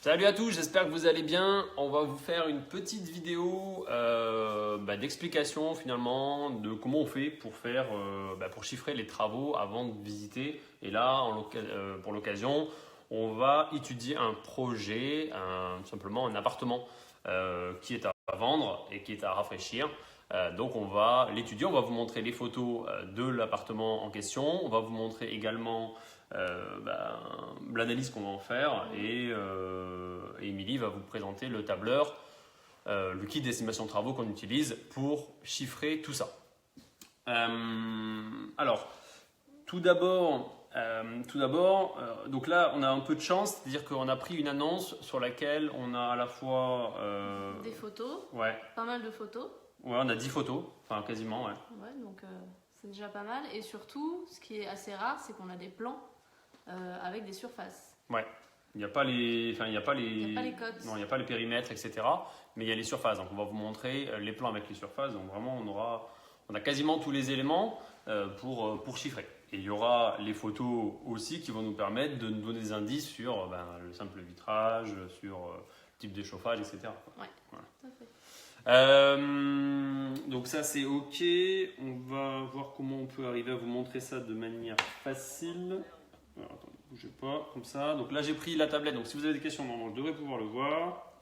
Salut à tous, j'espère que vous allez bien. On va vous faire une petite vidéo d'explication finalement de comment on fait pour faire, pour chiffrer les travaux avant de visiter. Et là, pour l'occasion, on va étudier un projet, tout simplement un appartement qui est à vendre et qui est à rafraîchir. Donc on va l'étudier, on va vous montrer les photos de l'appartement en question, on va vous montrer également l'analyse qu'on va en faire et Émilie va vous présenter le tableur, le kit d'estimation de travaux qu'on utilise pour chiffrer tout ça. Alors, tout d'abord, donc là on a un peu de chance, c'est-à-dire qu'on a pris une annonce sur laquelle on a à la fois des photos, ouais. Pas mal de photos. Ouais, on a 10 photos, enfin quasiment, ouais. Ouais, donc c'est déjà pas mal. Et surtout, ce qui est assez rare, c'est qu'on a des plans avec des surfaces. Ouais. Il n'y a pas les codes. Non, il n'y a pas les périmètres, etc. Mais il y a les surfaces. Donc on va vous montrer les plans avec les surfaces. Donc vraiment, on a quasiment tous les éléments pour chiffrer. Et il y aura les photos aussi qui vont nous permettre de nous donner des indices sur le simple vitrage, sur le type de chauffage, etc. Ouais, voilà. Tout à fait. Donc ça c'est ok, on va voir comment on peut arriver à vous montrer ça de manière facile. Alors, attendez, bougez pas, comme ça. Donc là j'ai pris la tablette, donc si vous avez des questions, normalement je devrais pouvoir le voir.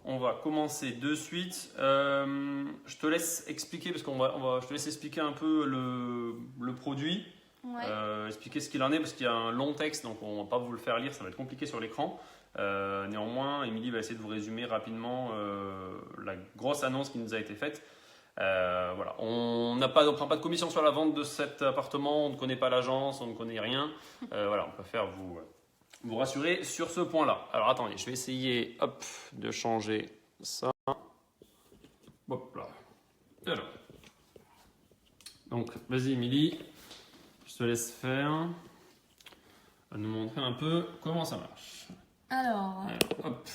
On va commencer de suite. Je te laisse expliquer, parce je te laisse expliquer un peu le produit. Ouais. Expliquer ce qu'il en est, parce qu'il y a un long texte, donc on ne va pas vous le faire lire, ça va être compliqué sur l'écran. Néanmoins, Émilie va essayer de vous résumer rapidement la grosse annonce qui nous a été faite. Voilà. On ne prend pas de commission sur la vente de cet appartement, on ne connaît pas l'agence, on ne connaît rien. Voilà, on préfère vous rassurer sur ce point-là. Alors attendez, je vais essayer de changer ça. Hop là. Alors. Donc, vas-y Émilie, je te laisse faire. À nous montrer un peu comment ça marche. Alors, hop.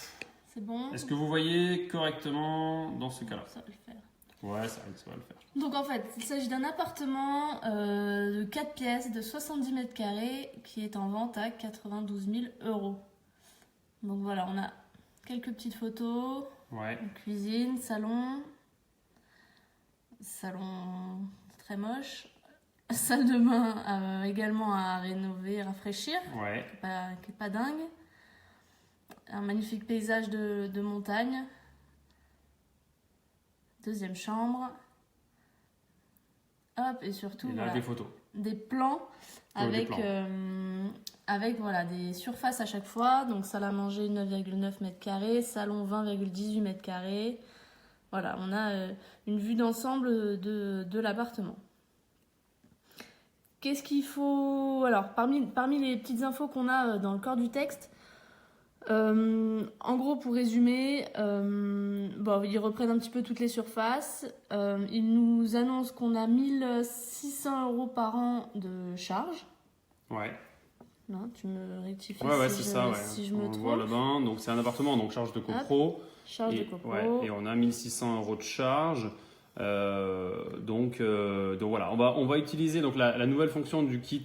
C'est bon. Est-ce que vous voyez correctement dans ce cas-là? Ça va le faire. Ouais, ça va le faire. Donc en fait, il s'agit d'un appartement de 4 pièces de 70 mètres carrés qui est en vente à 92 000 €. Donc voilà, on a quelques petites photos. Ouais. Cuisine, salon très moche. Salle de bain également à rénover, rafraîchir, Ouais. qui est pas dingue. Un magnifique paysage de montagne. Deuxième chambre. Hop, et surtout Et là, des photos. des plans avec des surfaces à chaque fois. Donc salle à manger 9,9 mètres carrés, salon 20,18 mètres carrés. Voilà, on a une vue d'ensemble de l'appartement. Qu'est-ce qu'il faut... Alors, parmi les petites infos qu'on a dans le corps du texte, en gros, pour résumer, ils reprennent un petit peu toutes les surfaces. Ils nous annoncent qu'on a 1 600 € par an de charges. Ouais. Non, tu me rectifies si je me trompe. On voit là-bas, donc c'est un appartement, donc charge de copro. Charge de copro. Ouais, et on a 1 600 € de charge. Donc voilà, on va utiliser donc la nouvelle fonction du kit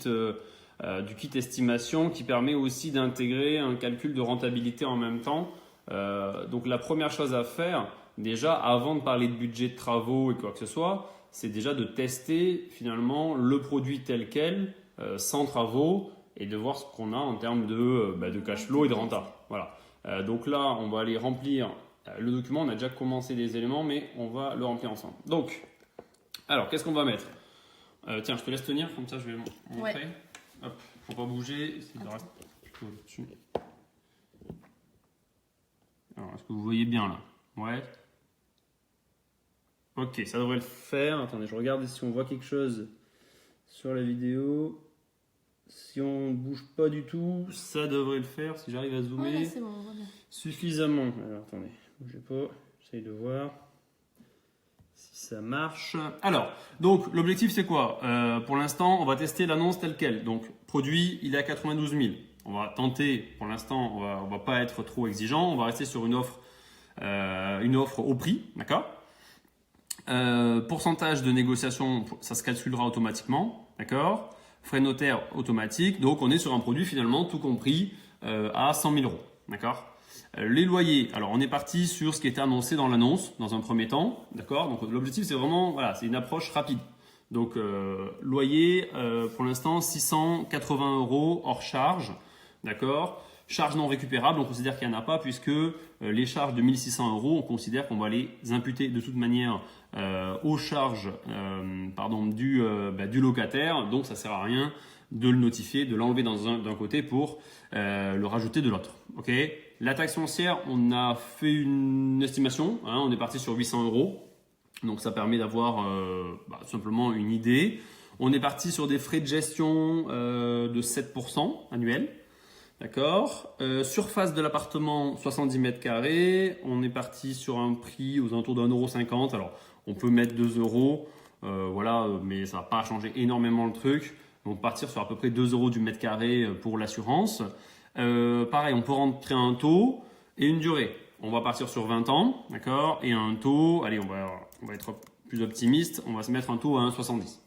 estimation qui permet aussi d'intégrer un calcul de rentabilité en même temps. Donc la première chose à faire, déjà avant de parler de budget de travaux et quoi que ce soit, c'est déjà de tester finalement le produit tel quel, sans travaux, et de voir ce qu'on a en termes de cash flow et de renta. Voilà. Donc là, on va aller remplir le document. On a déjà commencé des éléments, mais on va le remplir ensemble. Donc, alors, qu'est-ce qu'on va mettre? Tiens, je te laisse tenir, comme ça je vais montrer. Ouais. Hop, faut pas bouger, essayer de rester plutôt dessus. Alors, est-ce que vous voyez bien là? Ouais. Ok, ça devrait le faire. Attendez, je regarde si on voit quelque chose sur la vidéo. Si on ne bouge pas du tout, ça devrait le faire. Si j'arrive à zoomer Ouais, c'est bon, on voit bien. suffisamment. Alors, attendez, bougez pas, j'essaye de voir si ça marche. Alors, donc l'objectif c'est quoi? Pour l'instant, on va tester l'annonce telle quelle. Donc, produit, il est à 92 000. On va tenter, pour l'instant, on va pas être trop exigeant. On va rester sur une offre au prix, d'accord? Pourcentage de négociation, ça se calculera automatiquement, d'accord? Frais notaires automatiques, donc on est sur un produit finalement tout compris à 100 000 €, d'accord? Les loyers, alors on est parti sur ce qui était annoncé dans l'annonce, dans un premier temps, d'accord. Donc l'objectif c'est vraiment, voilà, c'est une approche rapide. Donc loyer, pour l'instant 680 € hors charge, d'accord. Charges non récupérables, on considère qu'il n'y en a pas puisque les charges de 1600 €, on considère qu'on va les imputer de toute manière aux charges du locataire. Donc ça ne sert à rien de le notifier, de l'enlever d'un côté pour le rajouter de l'autre. Okay. La taxe foncière, on a fait une estimation, hein, on est parti sur 800 €. Donc ça permet d'avoir tout simplement une idée. On est parti sur des frais de gestion de 7% annuels. D'accord. Surface de l'appartement, 70 mètres carrés. On est parti sur un prix aux alentours d'1,50 €. Alors, on peut mettre 2 €, voilà, mais ça va pas changer énormément le truc. Donc, partir sur à peu près 2 € du mètre carré pour l'assurance. Pareil, on peut rentrer un taux et une durée. On va partir sur 20 ans, d'accord. Et un taux, allez, on va être plus optimiste. On va se mettre un taux à 1,70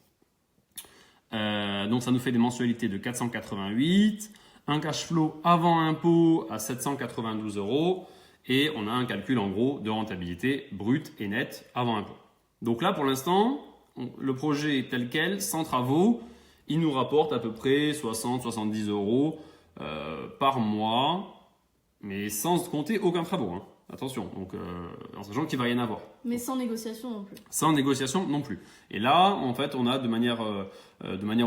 €. Donc, ça nous fait des mensualités de 488. Un cash flow avant impôt à 792 € et on a un calcul en gros de rentabilité brute et nette avant impôt. Donc là pour l'instant, le projet tel quel, sans travaux, il nous rapporte à peu près 60-70 € par mois, mais sans compter aucun travaux. Hein. Attention, donc en sachant qu'il va y en avoir. Mais sans négociation non plus. Sans négociation non plus. Et là, en fait, on a de manière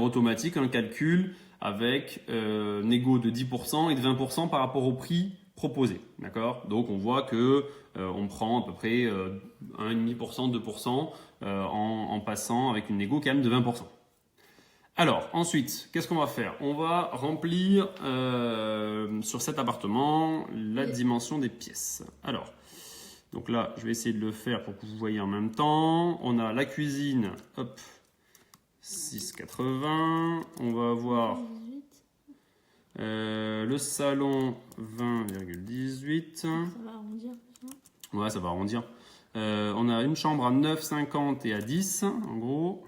automatique un calcul avec négo de 10% et de 20% par rapport au prix proposé. D'accord. Donc on voit que on prend à peu près 1,5%, 2% en passant avec une négo quand même de 20%. Alors ensuite, qu'est-ce qu'on va faire? On va remplir sur cet appartement la dimension des pièces. Alors, donc là, je vais essayer de le faire pour que vous voyez en même temps. On a la cuisine, hop, 6,80. On va avoir le salon, 20,18. Ça va arrondir. Ouais, ça va arrondir. On a une chambre à 9,50 et à 10, en gros.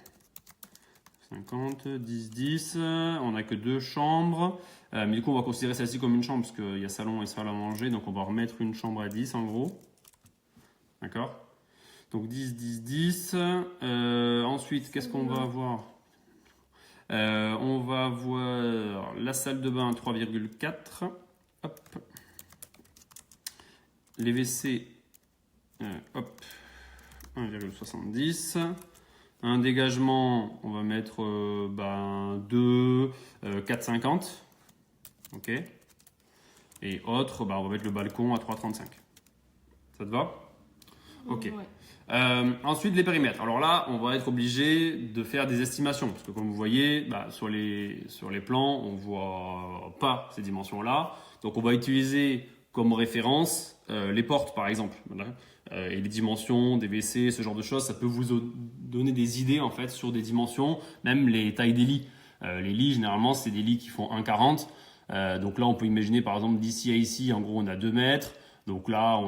50, 10, 10. On n'a que 2 chambres. Mais du coup, on va considérer celle-ci comme une chambre parce qu'il y a salon et salle à manger. Donc, on va remettre une chambre à 10, en gros. D'accord. Donc 10, 10, 10. Ensuite, qu'est-ce qu'on va avoir? On va avoir la salle de bain 3,4. Hop. Les WC, hop, 1,70. Un dégagement, on va mettre 2, 4,50. Ok. Et autre, on va mettre le balcon à 3,35. Ça te va? Ok. Ouais. Ensuite, les périmètres. Alors là, on va être obligé de faire des estimations parce que comme vous voyez, sur les plans, on voit pas ces dimensions-là. Donc, on va utiliser comme référence les portes, par exemple, voilà. Et les dimensions des WC, ce genre de choses. Ça peut vous donner des idées en fait sur des dimensions, même les tailles des lits. Les lits, généralement, c'est des lits qui font 1,40. Donc là, on peut imaginer, par exemple, d'ici à ici, en gros, on a 2 mètres. Donc là,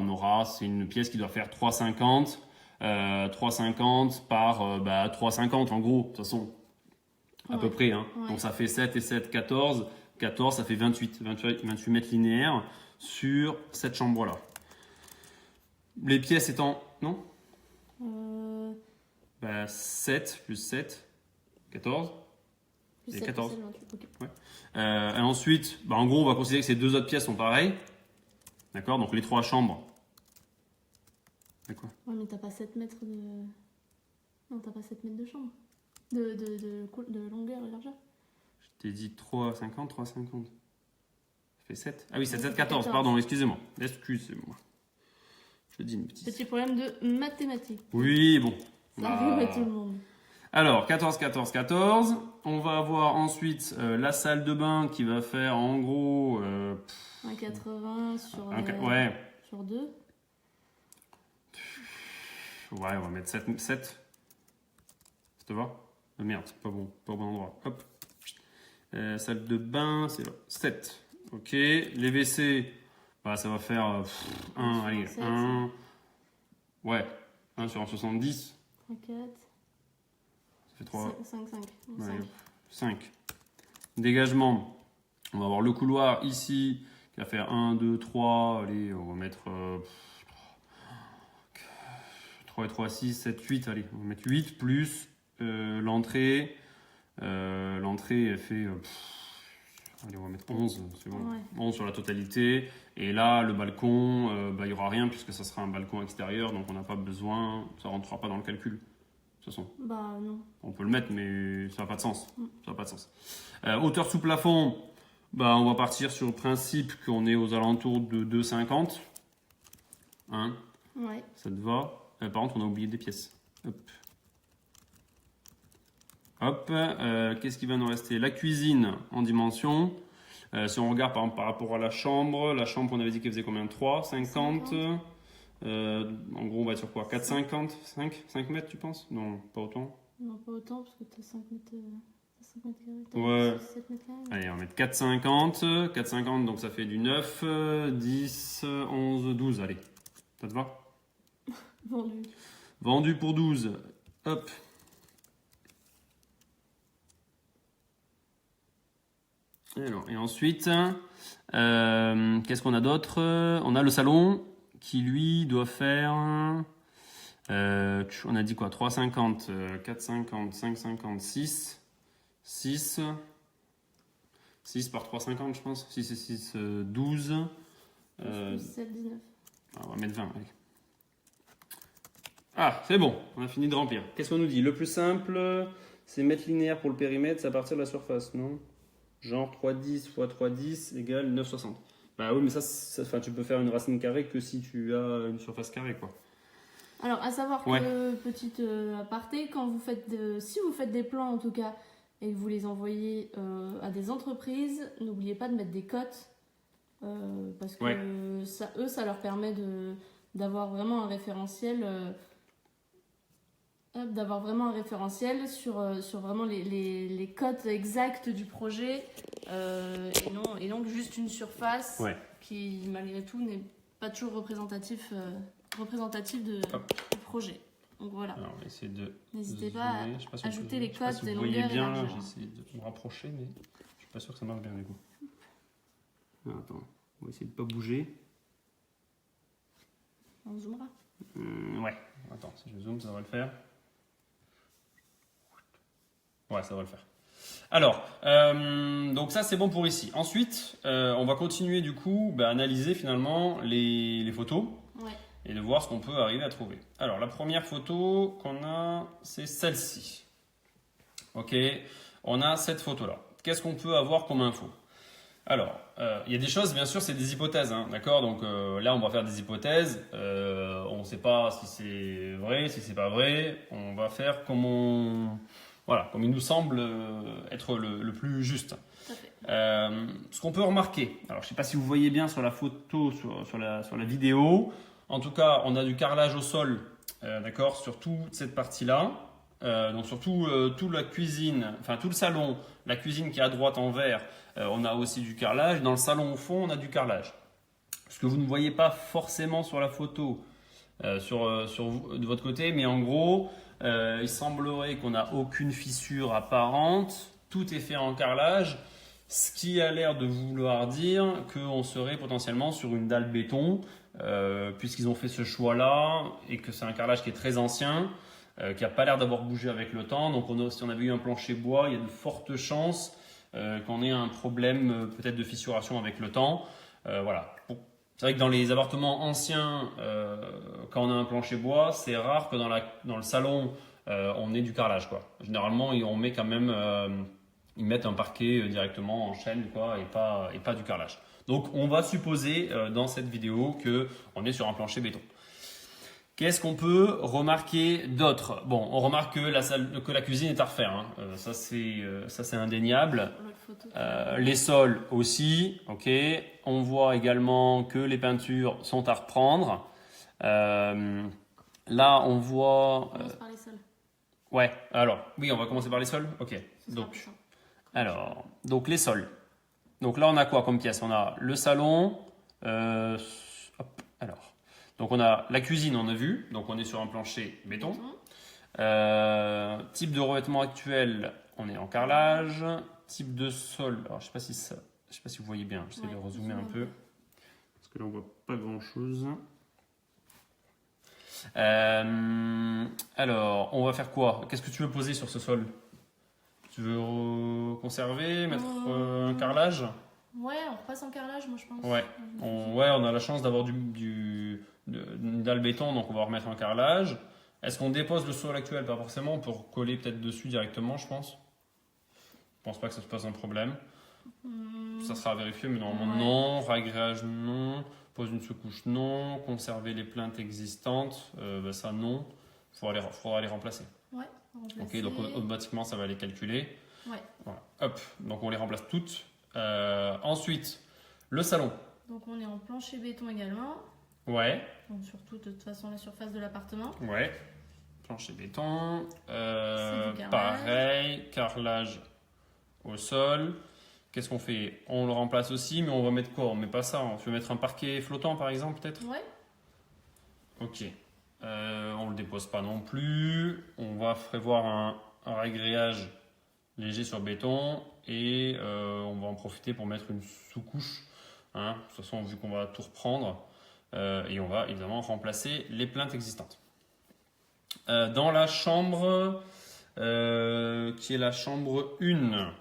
c'est une pièce qui doit faire 3,50. 3,50 par 3,50 en gros, de toute façon, à peu près. Hein. Ouais. Donc ça fait 7 et 7, 14. 14, ça fait 28 mètres linéaires sur cette chambre-là. Les pièces étant... Non 7 plus 7, 14. Plus Et 7, 14. 7, 28, okay. Ouais. Et ensuite, en gros, on va considérer que ces 2 autres pièces sont pareilles. D'accord. Donc les 3 chambres. C'est quoi? Ouais, mais t'as pas 7 mètres de... Non, t'as pas 7 mètres de chambre. De longueur et largeur. Je t'ai dit 3,50, 3,50. Ça fait 7. Ah oui, 7, 7, 14, 14. pardon, excusez-moi. Excusez-moi. Je dis une bêtise. Petit problème de mathématiques. Oui, bon. Ça arrive à tout le monde. Alors, 14, 14, 14. On va avoir ensuite la salle de bain qui va faire en gros... 1,80 sur, ouais. sur 2. Ouais, on va mettre 7. 7. Ça te va? Oh merde, c'est pas bon endroit. Hop. Salle de bain, c'est là. 7. Ok. Les WC, ça va faire 1, allez, 1. Ouais, 1 sur 1,70. 3, 4. Ça fait 3. 5, 5. Ouais, 5. Dégagement. On va avoir le couloir ici qui va faire 1, 2, 3, allez, on va mettre 3 et 3, 6, 7, 8, allez, on va mettre 8 plus l'entrée. L'entrée, elle fait, allez, on va mettre 11, c'est bon, Ouais. 11 sur la totalité. Et là, le balcon, il n'y aura rien puisque ça sera un balcon extérieur, donc on n'a pas besoin, ça ne rentrera pas dans le calcul. De toute façon, Bah non. on peut le mettre, mais ça n'a pas de sens. Ça n'a pas de sens. Hauteur sous plafond, bah, on va partir sur le principe qu'on est aux alentours de 2,50. Hein, Ouais. ça te va? Par contre, on a oublié des pièces. Hop. Hop. Qu'est-ce qui va nous rester? La cuisine en dimension. Si on regarde par exemple par rapport à la chambre, on avait dit qu'elle faisait combien? 3, 50. En gros, on va être sur quoi? 4,50? 5 mètres, tu penses? Non, pas autant. Non, pas autant parce que t'as 5 mètres, t'as 5 mètres carrés. Ouais. 7 mètres carrés. Allez, on va mettre 4,50. 4,50, donc ça fait du 9, 10, 11, 12. Allez, ça te va? Vendu. Vendu pour 12. Hop. Alors, et ensuite, qu'est-ce qu'on a d'autre? On a le salon qui, lui, doit faire... on a dit quoi? 3,50, 4,50, 5,50, 6. 6 par 3,50, je pense. 6 et 6, 12. 7, 19. On va mettre 20, allez. Ah, c'est bon, on a fini de remplir. Qu'est-ce qu'on nous dit? Le plus simple, c'est mettre linéaire pour le périmètre, c'est à partir de la surface, non? Genre 3,10 x 3,10 égale 9,60. Bah oui, mais ça, tu peux faire une racine carrée que si tu as une surface carrée, quoi. Alors, à savoir Ouais. que, petite aparté, quand vous faites si vous faites des plans en tout cas, et que vous les envoyez à des entreprises, n'oubliez pas de mettre des cotes, parce que Ouais. ça leur permet d'avoir vraiment un référentiel, sur vraiment les cotes exactes du projet, et non juste une surface Ouais. qui, malgré tout, n'est pas toujours représentatif du projet. Donc voilà, Alors, on va essayer de. n'hésitez pas à zoomer. Je sais pas si ajouter vous- les je sais pas codes si des vous voyez longueurs et bien, là, largeurs. j'essaie de me rapprocher, mais je suis pas sûr que ça marche bien du coup. Ah, attends, on va essayer de pas bouger. On zoomera. Ouais, attends, si je zoome, ça va le faire. Ouais, ça va le faire. Alors, donc ça c'est bon pour ici. Ensuite, on va continuer du coup à analyser finalement les photos Ouais. et de voir ce qu'on peut arriver à trouver. Alors, la première photo qu'on a, c'est celle-ci. Ok, on a cette photo-là. Qu'est-ce qu'on peut avoir comme info? Alors, il y a des choses, bien sûr, c'est des hypothèses, hein, d'accord? Donc là, on va faire des hypothèses. On ne sait pas si c'est vrai, si c'est pas vrai. On va faire comme il nous semble être le plus juste. Tout à fait. Ce qu'on peut remarquer, alors je ne sais pas si vous voyez bien sur la photo, sur la vidéo. En tout cas, on a du carrelage au sol, d'accord, sur toute cette partie-là. Donc surtout toute la cuisine, enfin tout le salon, la cuisine qui est à droite en vert, on a aussi du carrelage. Dans le salon au fond, on a du carrelage. Ce que vous ne voyez pas forcément sur la photo, de votre côté, mais en gros, il semblerait qu'on n'a aucune fissure apparente. Tout est fait en carrelage, ce qui a l'air de vouloir dire qu'on serait potentiellement sur une dalle béton, puisqu'ils ont fait ce choix-là et que c'est un carrelage qui est très ancien. Qui n'a pas l'air d'avoir bougé avec le temps. Donc si on avait eu un plancher bois, il y a de fortes chances qu'on ait un problème peut-être de fissuration avec le temps. Voilà. Bon. C'est vrai que dans les appartements anciens, quand on a un plancher bois, c'est rare que dans le salon, on ait du carrelage, quoi. Généralement, on met quand même, ils mettent un parquet directement en chaîne, quoi, et pas du carrelage. Donc on va supposer dans cette vidéo qu'on est sur un plancher béton. Qu'est-ce qu'on peut remarquer d'autre? Bon, on remarque que la cuisine est à refaire, hein. Ça c'est indéniable. L'autre photo. Les sols aussi, ok. On voit également que les peintures sont à reprendre. Là, on voit. On commence par les sols. Ouais. Alors, oui, on va commencer par les sols. Ok. Ce sera plus simple. Donc les sols. Donc là, on a quoi comme pièce? On a le salon. Hop, alors. Donc on a la cuisine, on a vu, donc on est sur un plancher béton. Type de revêtement actuel, on est en carrelage. Type de sol, alors je sais pas si vous voyez bien, j'essaie de rezoomer un peu. que là on voit pas grand chose. Alors, on va faire quoi? Qu'est-ce que tu veux poser sur ce sol? Tu veux conserver, mettre un carrelage? Ouais, on repasse en carrelage, moi je pense. Ouais, on a la chance d'avoir une dalle béton, donc on va remettre un carrelage. Est-ce qu'on dépose le sol actuel? Pas forcément, on peut recoller peut-être dessus directement, je pense. Je pense pas que ça se pose un problème. Ça sera à vérifier, mais normalement non. Ragréage non. Pose une sous-couche non. Conserver les plaintes existantes, ça non. Faudra les remplacer. Ouais, ok, donc automatiquement ça va les calculer. Ouais. Voilà. Hop, donc on les remplace toutes. Ensuite, le salon. Donc on est en plancher béton également. Ouais. Donc surtout de toute façon la surface de l'appartement. Ouais. Plancher béton. C'est du carrelage. Pareil, carrelage au sol. Qu'est-ce qu'on fait? On le remplace aussi, mais on va mettre quoi? On met pas ça. On peut mettre un parquet flottant par exemple, peut-être? Ouais. Ok. On le dépose pas non plus. On va prévoir un ragréage léger sur béton et on va en profiter pour mettre une sous-couche. Hein, de toute façon, vu qu'on va tout reprendre. Et on va évidemment remplacer les plaintes existantes. Dans la chambre, qui est la chambre 1,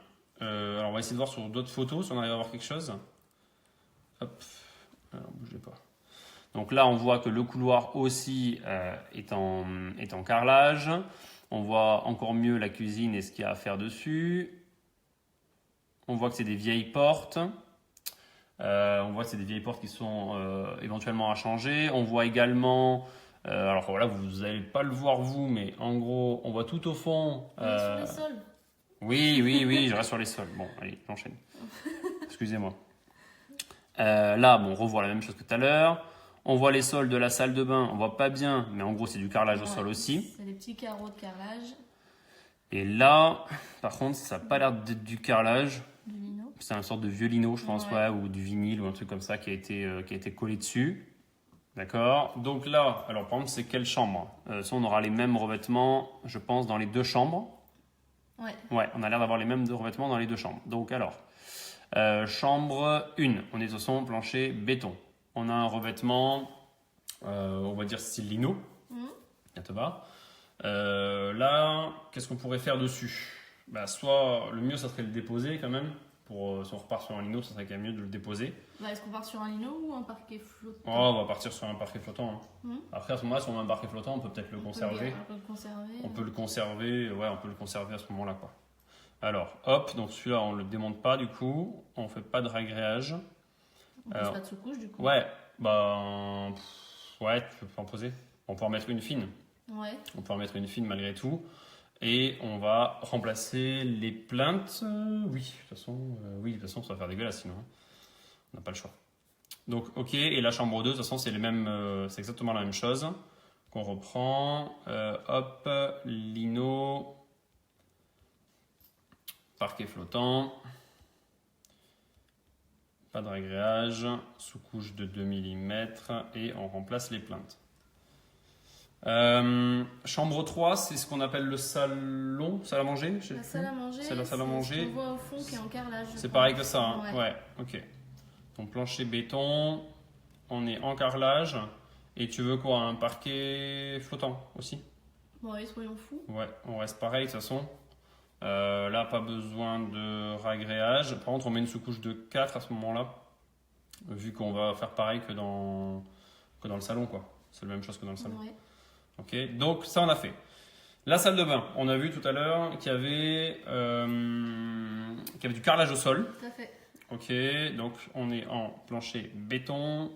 alors on va essayer de voir sur d'autres photos si on arrive à voir quelque chose. Hop, alors bougez pas. Donc là on voit que le couloir aussi est en carrelage. On voit encore mieux la cuisine et ce qu'il y a à faire dessus. On voit que c'est des vieilles portes. On voit que c'est des vieilles portes qui sont éventuellement à changer. On voit également, alors voilà, vous n'allez pas le voir vous, mais en gros, on voit tout au fond. Sur les sols. Oui, je reste sur les sols. Bon, allez, j'enchaîne. Excusez-moi. Là, bon, on revoit la même chose que tout à l'heure. On voit les sols de la salle de bain. On voit pas bien, mais en gros, c'est du carrelage au sol aussi. C'est des petits carreaux de carrelage. Et là, par contre, ça n'a pas l'air d'être du carrelage. Du lino. C'est une sorte de vieux lino, je pense, ou du vinyle ou un truc comme ça qui a été collé dessus. D'accord. Donc là, alors par exemple, c'est quelle chambre? Ça, on aura les mêmes revêtements, je pense, dans les deux chambres. Ouais, on a l'air d'avoir les mêmes revêtements dans les deux chambres. Donc alors, chambre 1, on est de toute façon plancher béton. On a un revêtement, on va dire style lino. Ça te va. Là, qu'est-ce qu'on pourrait faire dessus? Soit le mieux, ça serait le déposer quand même. Si on repart sur un lino, ça serait quand même mieux de le déposer. Est-ce qu'on part sur un lino ou un parquet flottant? On va partir sur un parquet flottant. Hein. Après, à ce moment-là, si on a un parquet flottant, on peut peut-être le conserver. On peut le conserver, on peut le conserver à ce moment-là, quoi. Alors, hop, donc celui-là, on le démonte pas du coup. On fait pas de ragréage. On pose pas de sous-couche du coup. Ouais, tu peux en poser. On peut en mettre une fine. Ouais. On peut en mettre une fine malgré tout. Et on va remplacer les plaintes. Oui, de toute façon, ça va faire dégueulasse sinon. On n'a pas le choix. Donc, ok. Et la chambre 2, de toute façon, c'est exactement la même chose. Qu'on reprend. Hop, lino. Parquet flottant. Pas de ragréage. Sous-couche de 2 mm. Et on remplace les plaintes. Chambre 3, c'est ce qu'on appelle le salon, salle à manger. La salle à manger. C'est la salle à manger. Ce qu'on voit au fond qui est en carrelage. C'est pareil que ça. Hein. Ouais, ok. Donc plancher béton, on est en carrelage. Et tu veux quoi? Un parquet flottant aussi? Ouais, soyons fous. Ouais, on reste pareil de toute façon. Là, pas besoin de ragréage. Par contre, on met une sous-couche de 4 à ce moment-là. Vu qu'on va faire pareil que dans le salon, quoi. C'est la même chose que dans le salon. Ouais. Ok, donc ça on a fait. La salle de bain, on a vu tout à l'heure qu'il y avait du carrelage au sol. Tout à fait. Ok, donc on est en plancher béton,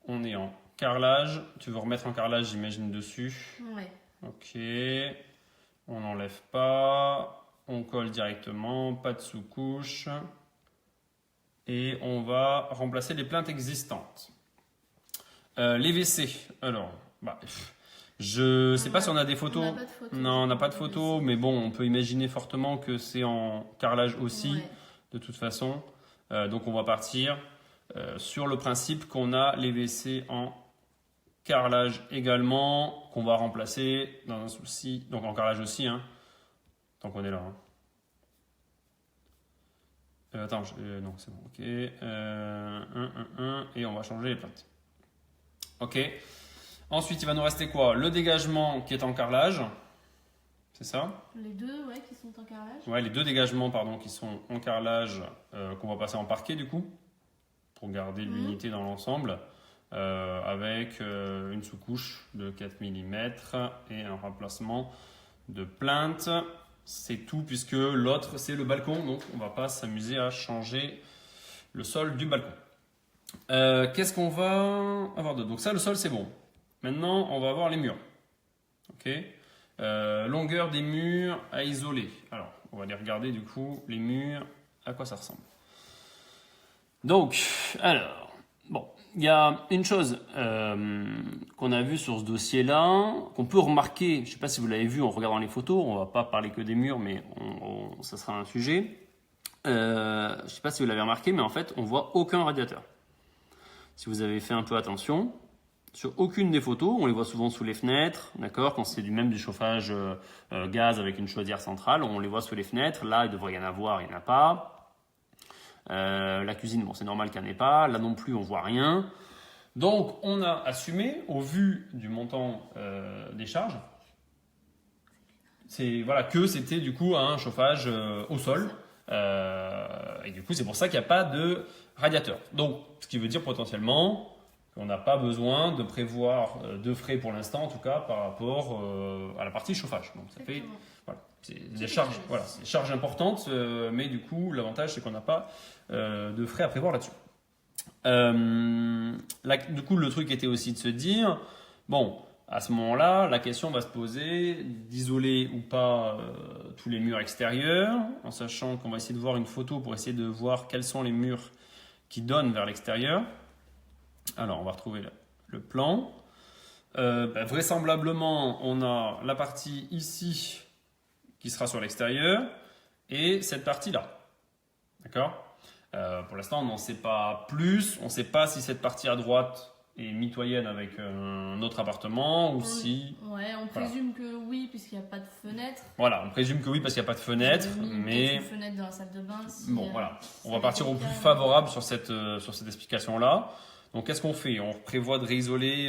on est en carrelage. Tu veux remettre un carrelage, j'imagine, dessus. Ouais. Ok, on n'enlève pas, on colle directement, pas de sous-couche. Et on va remplacer les plaintes existantes. Les WC, alors, je sais pas si on a des photos. On n'a pas de photos. Non, on n'a pas de photos, mais bon, on peut imaginer fortement que c'est en carrelage aussi, de toute façon. Donc on va partir sur le principe qu'on a les WC en carrelage également, qu'on va remplacer dans un souci, donc en carrelage aussi, hein, tant qu'on est là. Hein. Attends, non, c'est bon. Ok. Et on va changer les plaintes. Ok. Ensuite, il va nous rester quoi? Le dégagement qui est en carrelage. C'est ça? Les deux, ouais, qui sont en carrelage. Ouais, les deux dégagements, pardon, qui sont en carrelage, qu'on va passer en parquet du coup, pour garder l'unité dans l'ensemble, avec une sous-couche de 4 mm et un remplacement de plainte. C'est tout, puisque l'autre, c'est le balcon, donc on ne va pas s'amuser à changer le sol du balcon. Qu'est-ce qu'on va avoir d'autre? Donc ça, le sol, c'est bon. Maintenant, on va avoir les murs. Ok. Longueur des murs à isoler. Alors, on va aller regarder du coup les murs, à quoi ça ressemble. Donc, alors, bon, il y a une chose qu'on a vue sur ce dossier-là, qu'on peut remarquer, je ne sais pas si vous l'avez vu en regardant les photos, on ne va pas parler que des murs, mais ça sera un sujet. Je ne sais pas si vous l'avez remarqué, mais en fait, on voit aucun radiateur. Si vous avez fait un peu attention, sur aucune des photos, on les voit souvent sous les fenêtres, d'accord, quand c'est du chauffage gaz avec une chaudière centrale, on les voit sous les fenêtres. Là, il devrait y en avoir, il n'y en a pas. La cuisine, bon, c'est normal qu'il n'y en ait pas. Là non plus, on voit rien. Donc, on a assumé, au vu du montant des charges, voilà, que c'était du coup un chauffage au sol. Et du coup, c'est pour ça qu'il n'y a pas de radiateur. Donc, ce qui veut dire potentiellement qu'on n'a pas besoin de prévoir de frais pour l'instant, en tout cas, par rapport à la partie chauffage. Donc, ça fait, voilà, c'est des charges, voilà, c'est des charges importantes, mais du coup, l'avantage, c'est qu'on n'a pas de frais à prévoir là-dessus. Du coup, le truc était aussi de se dire, bon, à ce moment-là, la question va se poser d'isoler ou pas tous les murs extérieurs, en sachant qu'on va essayer de voir une photo pour essayer de voir quels sont les murs qui donnent vers l'extérieur. Alors, on va retrouver le plan. Vraisemblablement, on a la partie ici qui sera sur l'extérieur et cette partie-là. D'accord ? Pour l'instant, on n'en sait pas plus. On ne sait pas si cette partie à droite est mitoyenne avec un autre appartement ou si... Ouais, on présume que oui, puisqu'il n'y a pas de fenêtre. Voilà, on présume que oui parce qu'il n'y a pas de fenêtre, mais... une fenêtre dans la salle de bain. Si, bon, voilà. On va partir au plus favorable sur cette explication-là. Donc, qu'est-ce qu'on fait? On prévoit de réisoler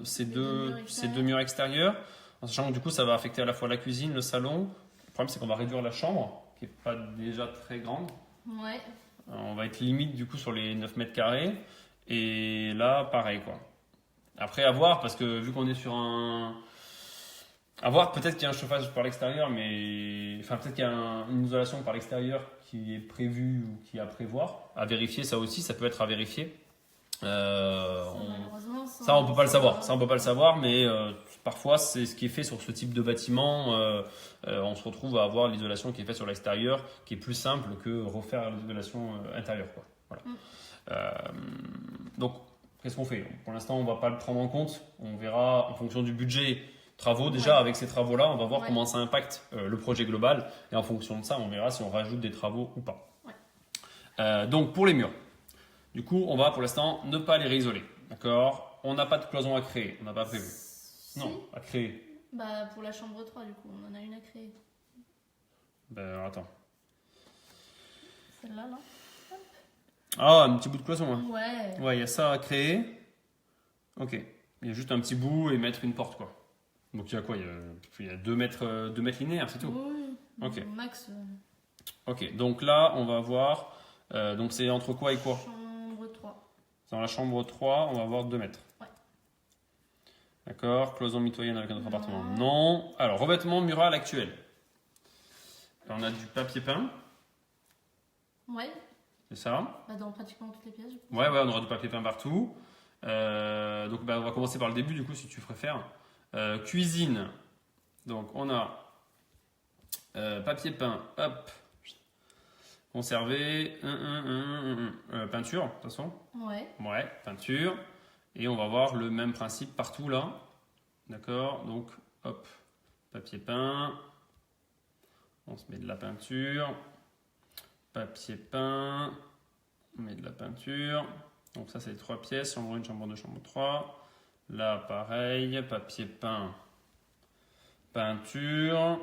ces deux murs extérieurs, en sachant que du coup, ça va affecter à la fois la cuisine, le salon. Le problème, c'est qu'on va réduire la chambre, qui n'est pas déjà très grande. Ouais. On va être limite du coup sur les 9 mètres carrés. Et là, pareil, quoi. Après, à voir, parce que vu qu'on est sur un... À voir, peut-être qu'il y a un chauffage par l'extérieur, mais... Enfin, peut-être qu'il y a une isolation par l'extérieur qui est prévue ou qui est à prévoir. À vérifier, ça aussi, ça peut être à vérifier. Ça, on peut pas le savoir. Ça, on peut pas le savoir, mais parfois, c'est ce qui est fait sur ce type de bâtiment. On se retrouve à avoir l'isolation qui est faite sur l'extérieur, qui est plus simple que refaire l'isolation intérieure, quoi. Voilà. Donc, qu'est-ce qu'on fait? Pour l'instant, on va pas le prendre en compte. On verra en fonction du budget travaux. Déjà, avec ces travaux-là, on va voir comment ça impacte le projet global. Et en fonction de ça, on verra si on rajoute des travaux ou pas. Donc, pour les murs. Du coup, on va pour l'instant ne pas les réisoler. D'accord? On n'a pas de cloison à créer. On n'a pas prévu. Si. Non, à créer. Bah, pour la chambre 3, du coup, on en a une à créer. Ben, attends. Celle-là, là. Ah, un petit bout de cloison. Hein. Ouais. Ouais, il y a ça à créer. Ok. Il y a juste un petit bout et mettre une porte, quoi. Donc, il y a quoi? Il y a 2 mètres linéaires, c'est tout. Oui. Ok. Max. Ok. Donc là, on va voir. Donc, c'est entre quoi et quoi? Chambre 3. Dans la chambre 3, on va avoir 2 mètres. Ouais. D'accord. Cloison mitoyenne avec un autre appartement. Non. Alors, revêtement mural actuel. Là, on a du papier peint. Ouais. C'est ça? Bah, dans pratiquement toutes les pièces, je pense. Ouais, on aura du papier peint partout. Donc, on va commencer par le début, du coup, si tu préfères. Cuisine. Donc, on a papier peint, hop, conservé, peinture, de toute façon. Ouais. Ouais, peinture. Et on va voir le même principe partout, là. D'accord? Donc, hop, papier peint. On se met de la peinture. Papier peint. On met de la peinture. Donc ça, c'est les 3 pièces. Chambre 1, chambre 2, chambre 3. Là, pareil. Papier peint. Peinture.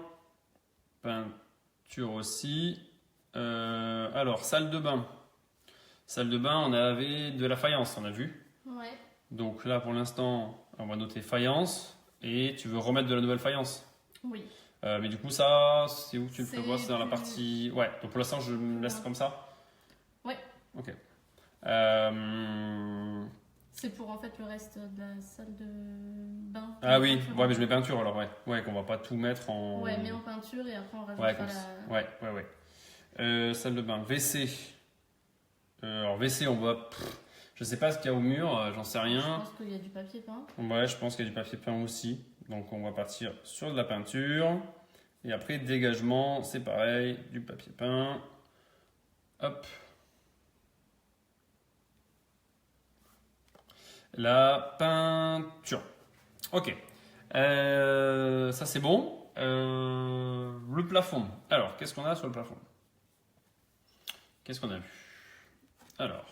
Peinture aussi. Alors, salle de bain. Salle de bain, on avait de la faïence, on a vu. Ouais. Donc là, pour l'instant, on va noter faïence. Et tu veux remettre de la nouvelle faïence. Oui. Mais du coup, ça, c'est où tu le C'est prévois? C'est dans la plus- partie... Ouais, donc pour l'instant, je me laisse comme ça. Ouais. Ok. C'est pour en fait le reste de la salle de bain. Ah oui, ouais, mais je mets peinture alors, ouais. Ouais, qu'on va pas tout mettre en... Ouais, mais en peinture et après on rajoutera Ouais, comme ça. Ouais. Salle de bain, WC. Alors WC, on voit... je sais pas ce qu'il y a au mur, j'en sais Je rien. pense qu'il y a du papier peint. Ouais, je pense qu'il y a du papier peint aussi. Donc on va partir sur de la peinture. Et après, dégagement, c'est pareil, du papier peint. Hop. La peinture. Ok. Ça c'est bon. Le plafond. Alors, qu'est-ce qu'on a sur le plafond? Qu'est-ce qu'on a vu? Alors,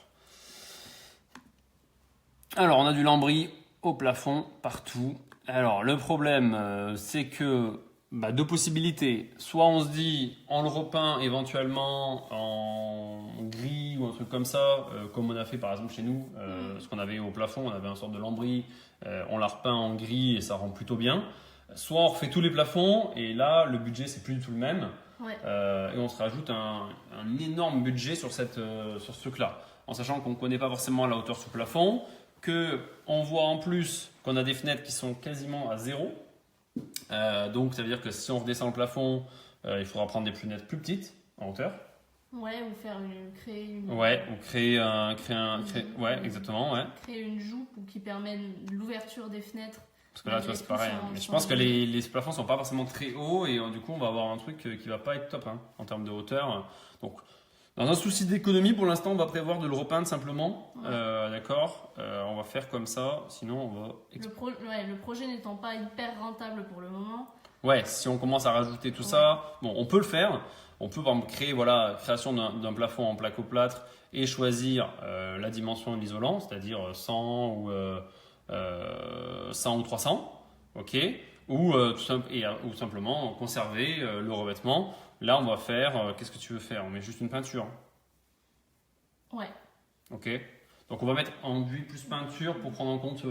on a du lambris au plafond partout. Alors, le problème, c'est que deux possibilités. Soit on se dit, on le repeint éventuellement en gris ou un truc comme ça, comme on a fait par exemple chez nous, ce qu'on avait au plafond, on avait une sorte de lambris, on l'a repeint en gris et ça rend plutôt bien. Soit on refait tous les plafonds et là, le budget c'est plus du tout le même. Ouais. Et on se rajoute un énorme budget sur ce truc-là, en sachant qu'on ne connaît pas forcément la hauteur sous plafond, qu'on voit en plus qu'on a des fenêtres qui sont quasiment à zéro. Donc ça veut dire que si on redescend le plafond, il faudra prendre des fenêtres plus petites en hauteur. Ouais, ou créer une. Ouais, ou ouais, exactement, ouais. Créer une joue qui permet l'ouverture des fenêtres. Parce que là, tu vois, c'est pareil. Mais je pense que les plafonds sont pas forcément très hauts et du coup, on va avoir un truc qui va pas être top en termes de hauteur. Donc, dans un souci d'économie, pour l'instant, on va prévoir de le repeindre simplement. Ouais. D'accord. On va faire comme ça. Sinon, on va. Le projet n'étant pas hyper rentable pour le moment. Ouais, si on commence à rajouter tout ça, bon, on peut le faire. On peut par exemple créer création d'un plafond en placo-plâtre et choisir la dimension de l'isolant, c'est-à-dire 100 ou 300, ok, ou simplement conserver le revêtement. Là, on va faire, qu'est-ce que tu veux faire? On met juste une peinture. Ouais. Ok. Donc on va mettre enduit plus peinture pour prendre en compte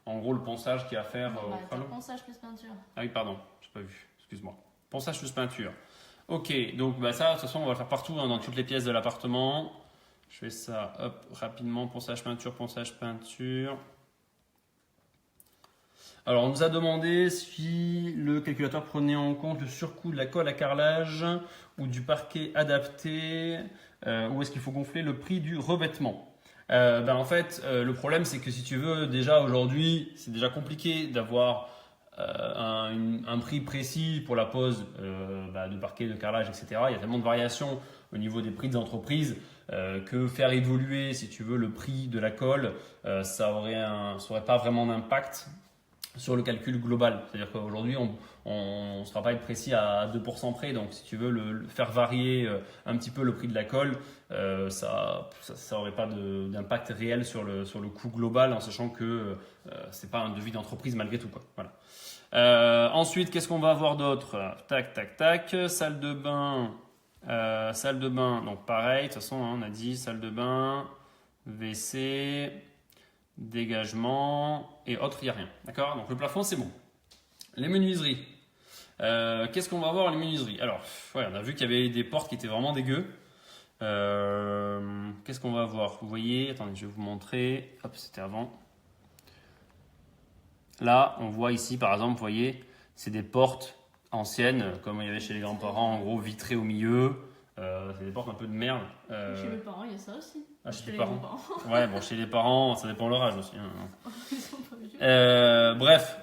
en gros le ponçage qu'il y a à faire. Ponçage plus peinture. Ah oui, pardon, j'ai pas vu. Excuse-moi. Ponçage plus peinture. Ok, donc ça, de toute façon, on va le faire partout, dans toutes les pièces de l'appartement. Je fais ça, hop, rapidement, ponçage peinture, ponçage peinture. Alors, on nous a demandé si le calculateur prenait en compte le surcoût de la colle à carrelage ou du parquet adapté, ou est-ce qu'il faut gonfler le prix du revêtement. En fait, le problème, c'est que si tu veux, déjà aujourd'hui, c'est déjà compliqué d'avoir un prix précis pour la pose de parquet, de carrelage, etc. Il y a tellement de variations au niveau des prix des entreprises que faire évoluer, si tu veux, le prix de la colle, ça aurait pas vraiment d'impact sur le calcul global. C'est-à-dire qu'aujourd'hui, on ne sera pas être précis à 2% près. Donc, si tu veux faire varier un petit peu le prix de la colle, ça n'aurait pas d'impact réel sur le coût global, en sachant que ce n'est pas un devis d'entreprise malgré tout, quoi. Voilà. Ensuite, qu'est-ce qu'on va avoir d'autre? Tac, tac, tac. Salle de bain. Donc pareil, de toute façon, on a dit salle de bain, WC, dégagement et autres, il n'y a rien. D'accord? Donc le plafond, c'est bon. Les menuiseries. Qu'est-ce qu'on va avoir, les menuiseries? Alors, on a vu qu'il y avait des portes qui étaient vraiment dégueu. Qu'est-ce qu'on va avoir? Vous voyez, attendez, je vais vous montrer. Hop, c'était avant. Là, on voit ici, par exemple, vous voyez, c'est des portes anciennes, comme il y avait chez les grands-parents, en gros, vitrées au milieu. C'est des portes un peu de merde. Chez mes parents, il y a ça aussi. Chez les parents. Ouais, bon, chez les parents, ça dépend de leur âge aussi. Ils sont pas vieux. Bref,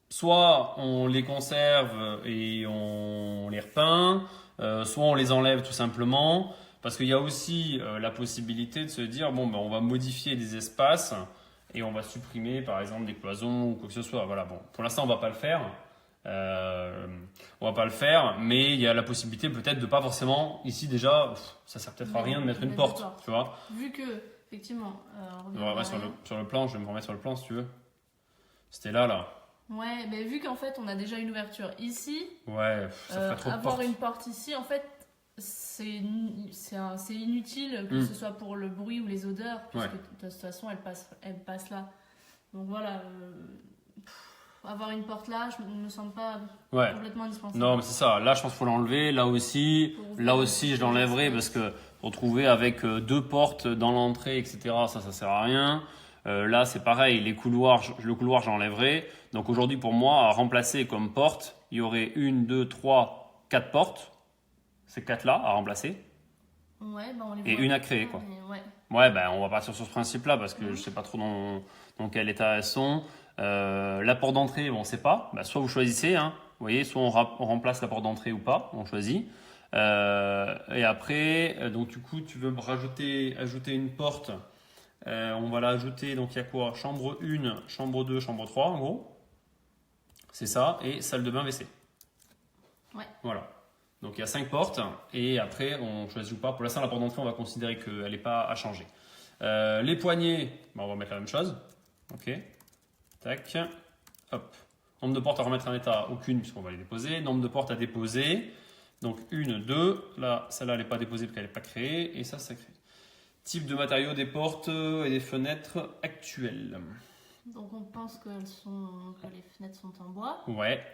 soit on les conserve et on les repeint, soit on les enlève tout simplement. Parce qu'il y a aussi la possibilité de se dire, on va modifier des espaces et on va supprimer par exemple des cloisons ou quoi que ce soit. Voilà, bon, pour l'instant on va pas le faire. Mais il y a la possibilité peut-être de pas forcément, ici déjà, ça sert peut-être à rien de mettre une porte, tu vois. Vu que, effectivement, sur le plan, je vais me remettre sur le plan si tu veux. C'était là. Ouais, mais vu qu'en fait on a déjà une ouverture ici, ouais, ça ferait trop de avoir portes. une porte ici, en fait, c'est inutile que ce soit pour le bruit ou les odeurs, puisque de toute façon elle passe là. Donc voilà, avoir une porte là, je ne me sens pas complètement indispensable. Non, mais c'est ça. Là, je pense qu'il faut l'enlever. Là aussi, je l'enlèverai parce que retrouver avec deux portes dans l'entrée, etc., ça sert à rien. Là, c'est pareil. Le couloir, j'enlèverai. Donc aujourd'hui, pour moi, à remplacer comme porte, il y aurait 1, 2, 3, 4 portes. Ces 4-là à remplacer. Ouais, bah on les voit. Et une à créer, quoi. Ouais, ben on va partir sur ce principe-là parce que je sais pas trop dans quel état elles sont. La porte d'entrée, bon, on sait pas. Bah, soit vous choisissez, hein. Vous voyez, soit on remplace la porte d'entrée ou pas, on choisit. Et après, donc du coup, tu veux ajouter une porte. On va l'ajouter, donc il y a quoi? Chambre 1, chambre 2, chambre 3, en gros. C'est ça, et salle de bain WC. Ouais. Voilà. Donc il y a 5 portes, et après, on choisit ou pas. Pour l'instant, la porte d'entrée, on va considérer qu'elle n'est pas à changer. Les poignées, bah, on va mettre la même chose. Ok. Tac. Hop. Nombre de portes à remettre en état, aucune, puisqu'on va les déposer. Nombre de portes à déposer. Donc 1, 2. Là, celle-là, elle n'est pas déposée parce qu'elle n'est pas créée. Et ça crée. Type de matériaux des portes et des fenêtres actuelles. Donc on pense que les fenêtres sont en bois. Ouais.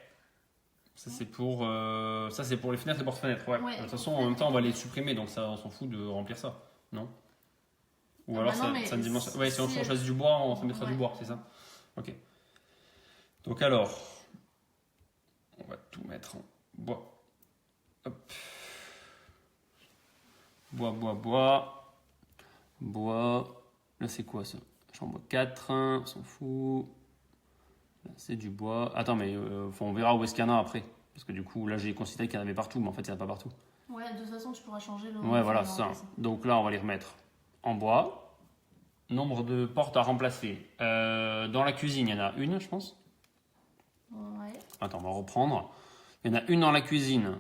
Ça c'est pour les fenêtres et porte-fenêtres. Ouais. Ouais. De toute façon, en même temps, on va les supprimer, donc ça, on s'en fout de remplir ça, non? Ou alors ça ne dimension. Ouais, si on choisit du bois, on mettra du bois, c'est ça. Ok. Donc alors, on va tout mettre en bois. Hop. Bois. Là, c'est quoi ça? Chambre 4, on s'en fout. Là, c'est du bois. Attends, mais on verra où est-ce qu'il y en a après. Parce que du coup, là, j'ai considéré qu'il y en avait partout, mais en fait, il n'y en a pas partout. Ouais, de toute façon, tu pourras changer le. Ouais, voilà, c'est ça. Donc là, on va les remettre en bois. Nombre de portes à remplacer. Dans la cuisine, il y en a une, je pense. Ouais. Attends, on va reprendre. Il y en a une dans la cuisine.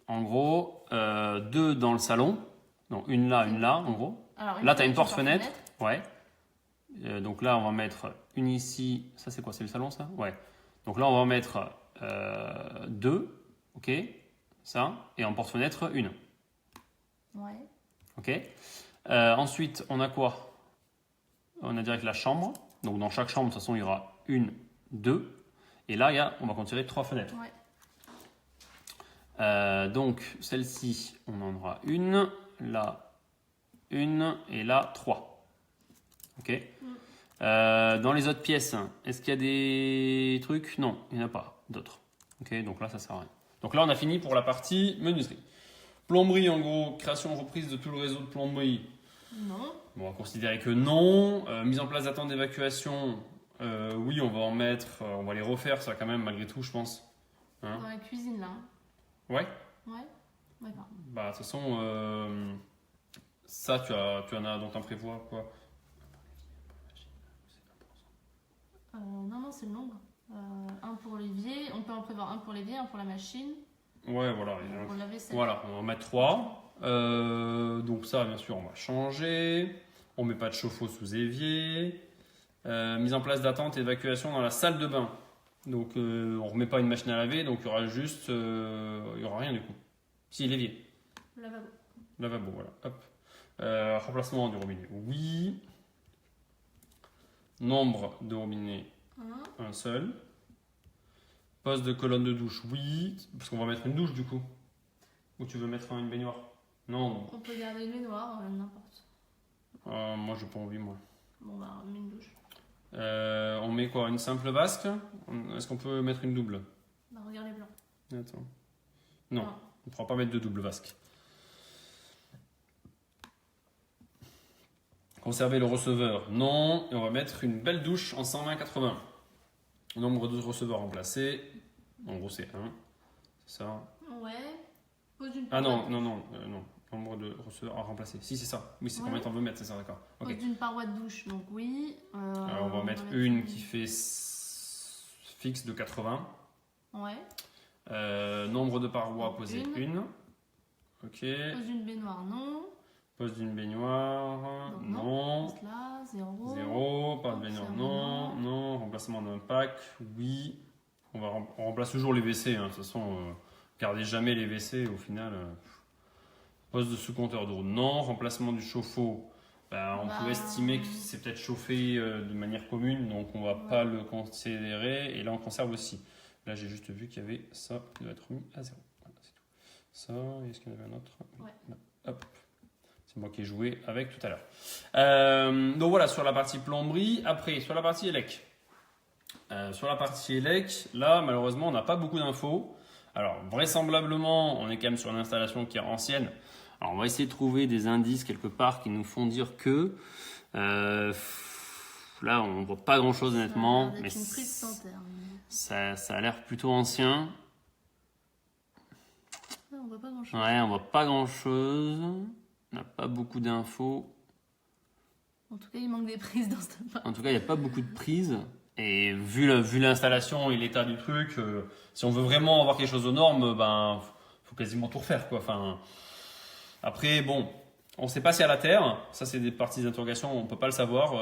En gros, 2 dans le salon. Donc une là, en gros. Alors, là, tu as une porte-fenêtre. Ouais. Donc là, on va mettre une ici. Ça, c'est quoi? C'est le salon, ça? Ouais. Donc là, on va mettre 2. Ok. Ça. Et en porte-fenêtre, une. Ouais. Ok. Ensuite, on a quoi? On a direct la chambre. Donc dans chaque chambre, de toute façon, il y aura 1, 2. Et là, on va considérer 3 fenêtres. Ouais. Donc celle-ci, on en aura une. Là, une. Et là, 3. Ok. Dans les autres pièces, est-ce qu'il y a des trucs? Non, il n'y en a pas d'autres. Ok, donc là, ça sert à rien. Donc là, on a fini pour la partie menuiserie. Plomberie, en gros, création reprise de tout le réseau de plomberie. Non. Bon, on va considérer que non. Mise en place d'attente d'évacuation, oui, on va en mettre. On va les refaire, ça quand même, malgré tout, je pense. Hein? Dans la cuisine, là. Ouais. Ouais. D'accord. Bah, de toute façon, ça, tu en as, donc t'en prévois quoi? Non, c'est le nombre. Un pour l'évier, on peut en prévoir un pour l'évier, un pour la machine. Ouais, voilà. Pour la vaisselle. Voilà, on va en mettre 3. Donc ça, bien sûr, on va changer. On met pas de chauffe-eau sous évier. Mise en place d'attente et d'évacuation dans la salle de bain. Donc on remet pas une machine à laver, donc il y aura juste, il y aura rien du coup. Si, l'évier. Lavabo, voilà. Hop. Remplacement du robinet, oui. Nombre de robinets, un seul. Poste de colonne de douche, oui. Parce qu'on va mettre une douche du coup. Ou tu veux mettre une baignoire? Non. On peut garder une baignoire, n'importe. Moi, j'ai pas envie, moi. Bon, bah, on met une douche. On met quoi? Une simple vasque? Est-ce qu'on peut mettre une double? Bah, regarde les blancs. Attends. Non, on ne pourra pas mettre de double vasque. Conserver le receveur, non. Et on va mettre une belle douche en 120-80. Nombre de receveurs remplacés. En gros, c'est 1. C'est ça. Ouais. Pose d'une paroi. Non. Nombre de receveurs à remplacer. Si, c'est ça. Oui, c'est combien t'en veux mettre, c'est ça, d'accord. Pose d'une paroi de douche, donc oui. Alors, on va mettre une qui fait fixe de 80. Ouais. Nombre de parois posées, une. Ok. Pose d'une baignoire, non. Pose d'une baignoire, non. Là, 0. 0, pas de baignoire, non. Remplacement d'un pack, oui. On remplace toujours les WC, hein. De toute façon, gardez jamais les WC, au final. Poste de sous-compteur d'eau, non. Remplacement du chauffe-eau, on peut estimer que c'est peut-être chauffé de manière commune, donc on ne va pas le considérer. Et là, on conserve aussi. Là, j'ai juste vu qu'il y avait ça qui doit être mis à 0. Voilà, c'est tout. Ça, est-ce qu'il y en avait un autre? Ouais. Hop. C'est moi qui ai joué avec tout à l'heure. Donc voilà, sur la partie plomberie. Après, sur la partie élec. Sur la partie élec, là, malheureusement, on n'a pas beaucoup d'infos. Alors, vraisemblablement, on est quand même sur une installation qui est ancienne. Alors, on va essayer de trouver des indices quelque part qui nous font dire que... là, on ne voit pas grand-chose, honnêtement. Avec Mais une prise sans terme. ça a l'air plutôt ancien. Ouais, on voit pas grand-chose. Ouais, on voit pas grand-chose. On n'a pas beaucoup d'infos. En tout cas, il manque des prises dans cette part. En tout cas, il n'y a pas beaucoup de prises. Et vu l'installation et l'état du truc, si on veut vraiment avoir quelque chose aux normes, faut quasiment tout refaire, quoi. Enfin, après, bon, on ne sait pas si à la terre, ça c'est des parties d'interrogation, on ne peut pas le savoir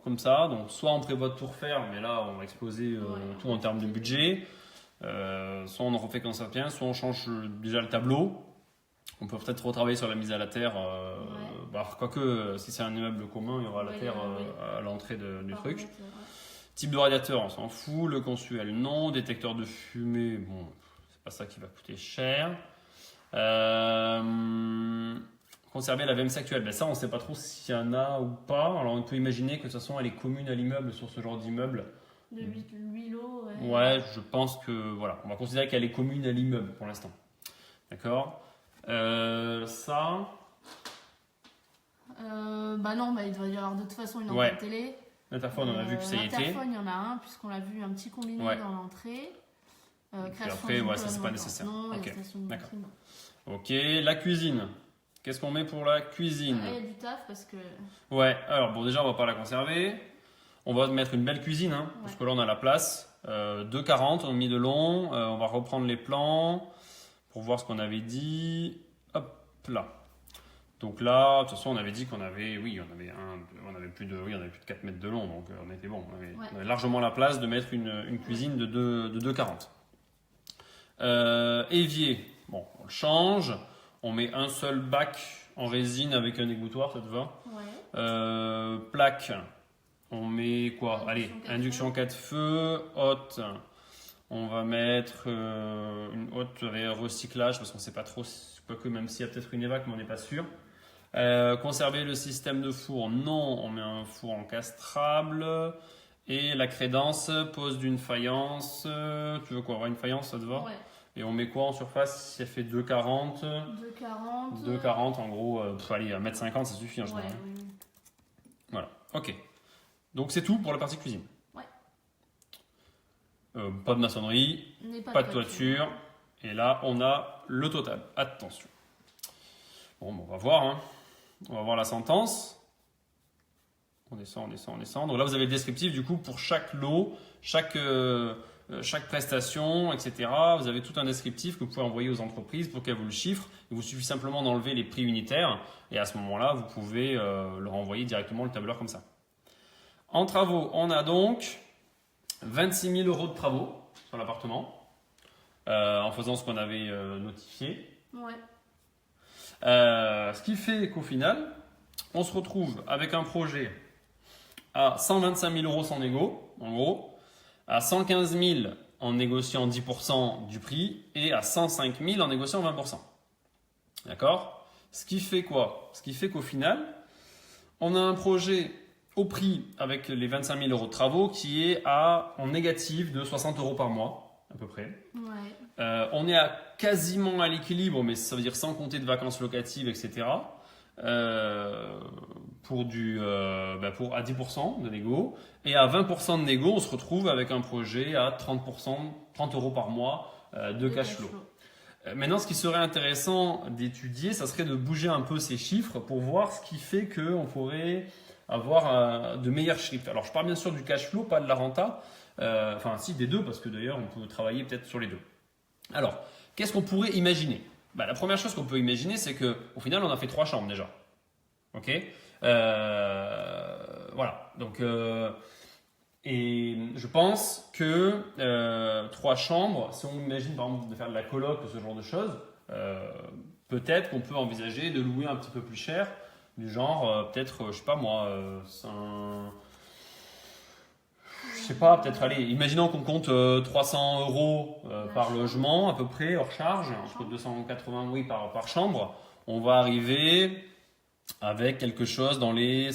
comme ça. Donc, soit on prévoit de tout refaire, mais là, on va exploser tout en termes de budget. Soit on en refait quand ça vient, soit on change déjà le tableau. On peut peut-être retravailler sur la mise à la terre. Quoique, si c'est un immeuble commun, il y aura la terre à l'entrée du truc. Type de radiateur, on s'en fout. Le consuel, non. Détecteur de fumée, bon, c'est pas ça qui va coûter cher. Conserver la VMC actuelle, ça, on ne sait pas trop s'il y en a ou pas. Alors, on peut imaginer que de toute façon, elle est commune à l'immeuble sur ce genre d'immeuble. De 8 lots, Ouais, je pense que, voilà, on va considérer qu'elle est commune à l'immeuble pour l'instant. D'accord. Ça. Non, il doit y avoir de toute façon une entrée de télé. L'interphone, on a vu que ça y était. L'interphone, il y en a un, puisqu'on l'a vu un petit combiné dans l'entrée. Après, ça c'est pas nécessaire. Ok, d'accord. Ok, la cuisine. Qu'est-ce qu'on met pour la cuisine? Il y a du taf parce que. Ouais, alors bon, déjà, on va pas la conserver. On va mettre une belle cuisine, parce que là, on a la place. 2,40, on a mis de long. On va reprendre les plans pour voir ce qu'on avait dit. Hop là. Donc là, de toute façon, on avait dit qu'on avait, on avait plus de 4 mètres de long, donc on était bon. On avait largement la place de mettre une cuisine de 2,40. Évier, bon, on le change. On met un seul bac en résine avec un égouttoir, ça te va? Ouais. Plaque, on met quoi? Allez, induction 4 feux, haute. On va mettre une haute avec recyclage parce qu'on ne sait pas trop, quoique même s'il y a peut-être une évac, mais on n'est pas sûr. Conserver le système de four, non, on met un four encastrable. Et la crédence, pose d'une faïence. Tu veux quoi, avoir une faïence, ça te va? Ouais. Et on met quoi en surface? Si elle fait 2,40. 2,40 en gros, allez, 1,50 m, ça suffit en général. Oui. Voilà, ok. Donc c'est tout pour la partie cuisine. Ouais. Pas de maçonnerie, pas de toiture. Et là, on a le total. Attention. Bon, on va voir. On va voir la sentence. On descend. Donc là, vous avez le descriptif du coup pour chaque lot, chaque prestation, etc. Vous avez tout un descriptif que vous pouvez envoyer aux entreprises pour qu'elles vous le chiffrent. Il vous suffit simplement d'enlever les prix unitaires et à ce moment-là, vous pouvez leur envoyer directement le tableur comme ça. En travaux, on a donc 26 000 € de travaux sur l'appartement en faisant ce qu'on avait notifié. Ouais. Ce qui fait qu'au final, on se retrouve avec un projet à 125 000 € sans négo, en gros, à 115 000 en négociant 10% du prix et à 105 000 en négociant 20%. D'accord? Ce qui fait quoi? Ce qui fait qu'au final, on a un projet au prix avec les 25 000 € de travaux qui est en négatif de 60 € par mois, à peu près. Ouais. On est quasiment à l'équilibre, mais ça veut dire sans compter de vacances locatives, etc. Pour à 10% de négo. Et à 20% de négo, on se retrouve avec un projet à 30 € par mois de cash flow. Maintenant, ce qui serait intéressant d'étudier, ça serait de bouger un peu ces chiffres pour voir ce qui fait qu'on pourrait avoir de meilleurs chiffres. Alors, je parle bien sûr du cash flow, pas de la renta. Si, des deux, parce que d'ailleurs, on peut travailler peut-être sur les deux. Alors, qu'est-ce qu'on pourrait imaginer? La première chose qu'on peut imaginer, c'est qu'au final, on a fait 3 chambres déjà. Ok? Voilà. Donc, et je pense que 3 chambres, si on imagine par exemple de faire de la coloc ou ce genre de choses, peut-être qu'on peut envisager de louer un petit peu plus cher, du genre peut-être, je sais pas moi, je sais pas, peut-être, allez, imaginons qu'on compte 300 euros par logement, à peu près, hors charge, entre 280, oui, par chambre. On va arriver avec quelque chose dans les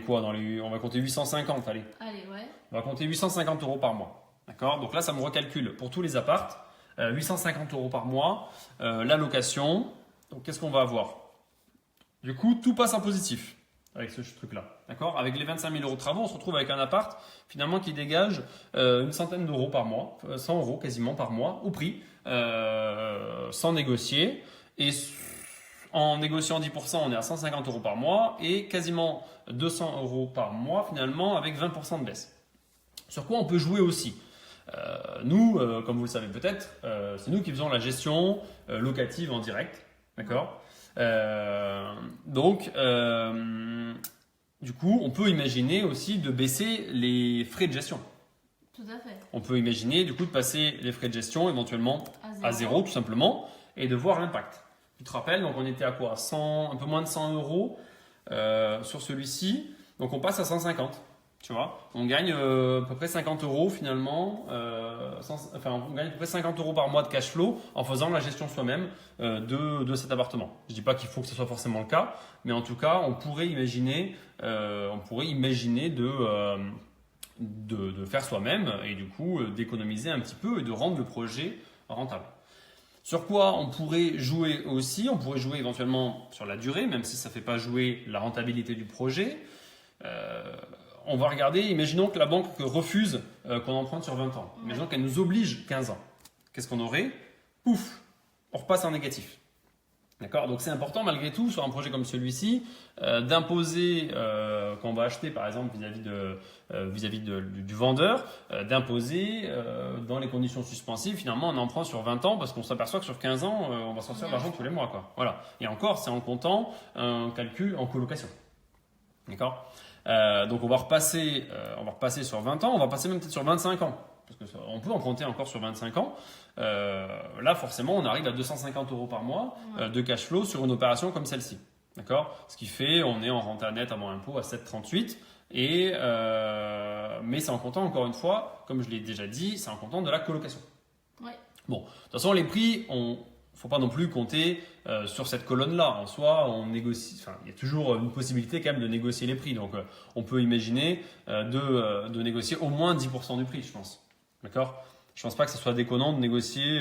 quoi? On va compter 850, allez. Allez, ouais. On va compter 850 euros par mois. D'accord? Donc là, ça me recalcule pour tous les apparts. 850 euros par mois. La location. Donc, qu'est-ce qu'on va avoir? Du coup, tout passe en positif avec ce truc-là. D'accord? Avec les 25 000 euros de travaux, on se retrouve avec un appart finalement qui dégage une centaine d'euros par mois, 100 euros quasiment par mois au prix, sans négocier. Et en négociant 10%, on est à 150 euros par mois et quasiment 200 euros par mois finalement avec 20% de baisse. Sur quoi on peut jouer aussi? Nous, comme vous le savez peut-être, c'est nous qui faisons la gestion locative en direct. D'accord? Donc, du coup, on peut imaginer aussi de baisser les frais de gestion. Tout à fait. On peut imaginer du coup de passer les frais de gestion éventuellement à zéro tout simplement et de voir l'impact. Tu te rappelles, donc on était à quoi? 100, un peu moins de 100 euros sur celui-ci. Donc on passe à 150. Tu vois, on gagne à peu près 50 euros finalement, on gagne à peu près 50 euros par mois de cash flow en faisant la gestion soi-même de cet appartement. Je ne dis pas qu'il faut que ce soit forcément le cas, mais en tout cas, on pourrait imaginer de faire soi-même et du coup d'économiser un petit peu et de rendre le projet rentable. Sur quoi on pourrait jouer aussi? On pourrait jouer éventuellement sur la durée, même si ça ne fait pas jouer la rentabilité du projet. On va regarder, imaginons que la banque refuse qu'on emprunte sur 20 ans. Imaginons qu'elle nous oblige 15 ans. Qu'est-ce qu'on aurait? Pouf, on repasse en négatif. D'accord? Donc c'est important malgré tout sur un projet comme celui-ci d'imposer, quand on va acheter par exemple vis-à-vis du vendeur, d'imposer dans les conditions suspensives finalement un emprunt sur 20 ans parce qu'on s'aperçoit que sur 15 ans on va sortir de l'argent tous les mois. Quoi. Voilà. Et encore c'est en comptant un calcul en colocation. D'accord? Donc on va repasser sur 20 ans, on va passer même peut-être sur 25 ans. Parce qu'on peut emprunter encore sur 25 ans. Là, forcément, on arrive à 250 euros par mois de cash flow sur une opération comme celle-ci. D'accord? Ce qui fait, on est en renta net avant impôt à 7,38. Mais c'est en comptant, encore une fois, comme je l'ai déjà dit, c'est en comptant de la colocation. Ouais. Bon, de toute façon, les prix, faut pas non plus compter sur cette colonne-là. En soi, on négocie. Enfin, il y a toujours une possibilité quand même de négocier les prix. Donc, on peut imaginer de négocier au moins 10% du prix, je pense. D'accord? Je pense pas que ce soit déconnant de négocier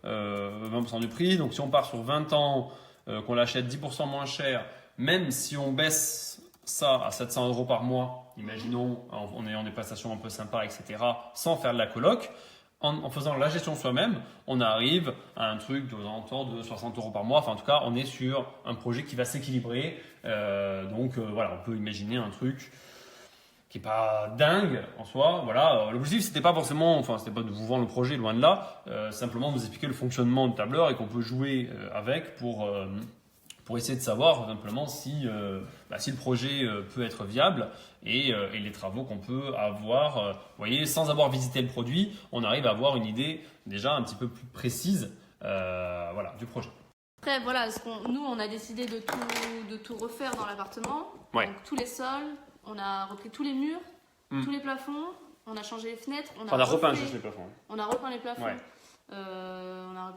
20% du prix. Donc, si on part sur 20 ans, qu'on l'achète 10% moins cher, même si on baisse ça à 700 euros par mois, imaginons en ayant des prestations un peu sympas, etc., sans faire de la coloc. En faisant la gestion soi-même, on arrive à un truc aux alentours de 60 euros par mois. Enfin, en tout cas, on est sur un projet qui va s'équilibrer. Donc, voilà, on peut imaginer un truc qui n'est pas dingue en soi. Voilà. L'objectif, c'était pas de vous vendre le projet, loin de là. Simplement de vous expliquer le fonctionnement du tableur et qu'on peut jouer avec pour essayer de savoir simplement si le projet peut être viable et les travaux qu'on peut avoir. Vous voyez, sans avoir visité le produit, on arrive à avoir une idée déjà un petit peu plus précise du projet. Après, voilà, nous, on a décidé de tout refaire dans l'appartement. Ouais. Donc, tous les sols, on a repris tous les murs, tous les plafonds, on a changé les fenêtres. On a repeint juste les plafonds. On a repeint les plafonds. Ouais. On a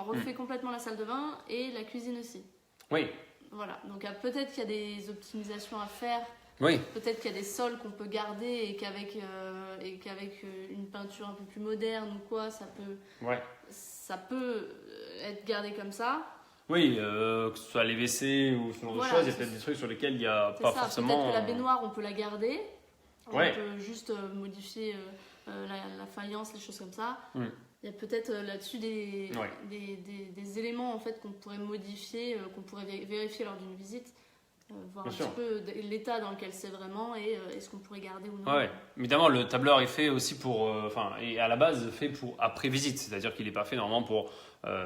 refait complètement la salle de bain et la cuisine aussi. Oui. Voilà, donc peut-être qu'il y a des optimisations à faire. Oui. Peut-être qu'il y a des sols qu'on peut garder et qu'avec une peinture un peu plus moderne ou quoi, ça peut être gardé comme ça. Oui, que ce soit les WC ou ce genre de choses, il y a peut-être des trucs sur lesquels il n'y a pas forcément... Peut-être que la baignoire, on peut la garder. On Ouais. peut juste modifier la faïence, les choses comme ça. Il y a peut-être là-dessus des éléments en fait, qu'on pourrait modifier, qu'on pourrait vérifier lors d'une visite, voir Bien un sûr. petit peu l'état dans lequel c'est vraiment et est-ce qu'on pourrait garder ou non. Ouais. Évidemment, le tableur est fait aussi est à la base fait pour après visite, c'est-à-dire qu'il n'est pas fait normalement pour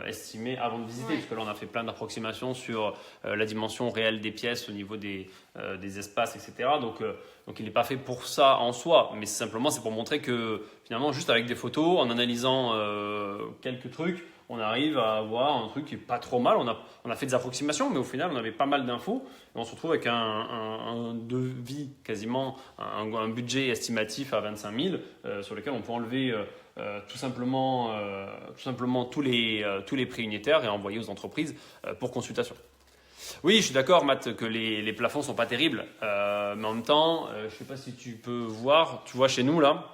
estimer avant de visiter, parce que là on a fait plein d'approximations sur la dimension réelle des pièces au niveau des espaces, etc. Donc il n'est pas fait pour ça en soi, mais c'est pour montrer que finalement juste avec des photos, en analysant quelques trucs, on arrive à avoir un truc qui est pas trop mal. On a fait des approximations, mais au final, on avait pas mal d'infos. Et on se retrouve avec un devis quasiment, un budget estimatif à 25 000 sur lequel on peut enlever tout simplement tous les prix unitaires et envoyer aux entreprises pour consultation. Oui, je suis d'accord, Matt, que les plafonds ne sont pas terribles. Mais en même temps, je ne sais pas si tu peux voir. Tu vois chez nous, là.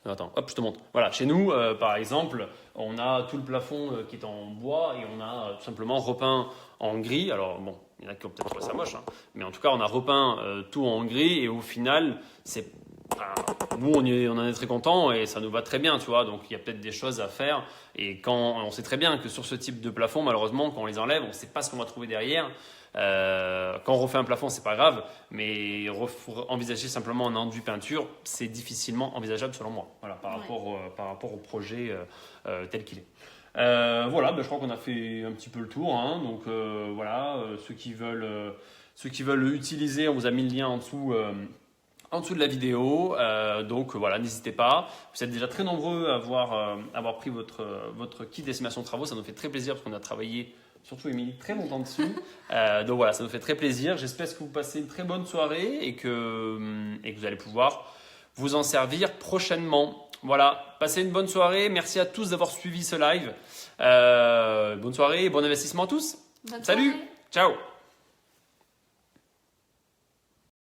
Attends, hop, je te montre. Voilà, chez nous, par exemple, on a tout le plafond qui est en bois et on a tout simplement repeint en gris. Alors, bon, il y en a qui ont peut-être trouvé ça moche, hein, mais en tout cas, on a repeint tout en gris et au final, nous, on en est très contents et ça nous va très bien, tu vois. Donc, il y a peut-être des choses à faire. Et quand on sait très bien que sur ce type de plafond, malheureusement, quand on les enlève, on ne sait pas ce qu'on va trouver derrière. Quand on refait un plafond, c'est pas grave, mais envisager simplement un enduit peinture, c'est difficilement envisageable selon moi. Voilà, par rapport au projet tel qu'il est. Voilà, je crois qu'on a fait un petit peu le tour. Hein, donc voilà, ceux qui veulent utiliser, on vous a mis le lien en dessous de la vidéo. Donc voilà, n'hésitez pas. Vous êtes déjà très nombreux à avoir pris votre kit d'estimation de travaux. Ça nous fait très plaisir parce qu'on a travaillé, surtout Émilie, très longtemps dessus. Donc voilà, ça nous fait très plaisir. J'espère que vous passez une très bonne soirée et que vous allez pouvoir vous en servir prochainement. Voilà, passez une bonne soirée. Merci à tous d'avoir suivi ce live. Bonne soirée et bon investissement à tous. Bonne Salut, soirée. ciao.